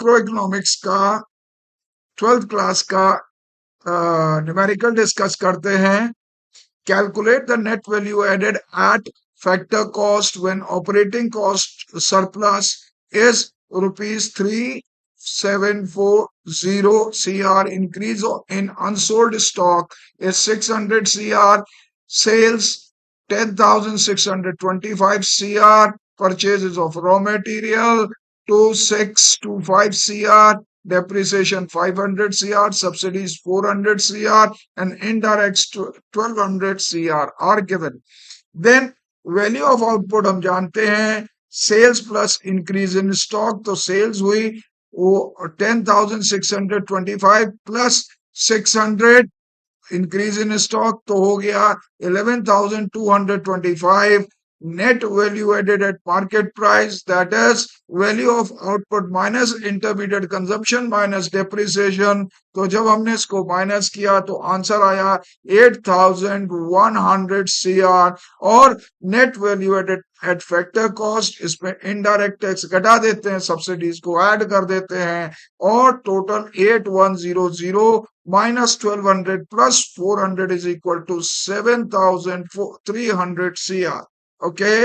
Macro economics का 12th class का numerical discuss करते हैं। Calculate the net value added at factor cost when operating cost surplus is rupees 3740 CR. Increase in unsold stock is 600 CR. Sales 10,625 CR. Purchases of raw material 2625 CR. Depreciation 500 CR. Subsidies 400 CR. And indirects 1200 CR are given. Then value of output हम जानते हैं sales plus increase in stock, तो sales हुई वो 10,625 plus 600 increase in stock तो हो गया 11,225. Net value added at market price, that is value of output minus intermediate consumption minus depreciation. तो जब हमने इसको माइनस किया तो आंसर आया 8,100 CR. और net value added at factor cost, इसमें इनडायरेक्ट टैक्स घटा देते हैं, सब्सिडीज को ऐड कर देते हैं, और total 8100 minus 1200 plus 400 is equal to 7,300 CR. Okay.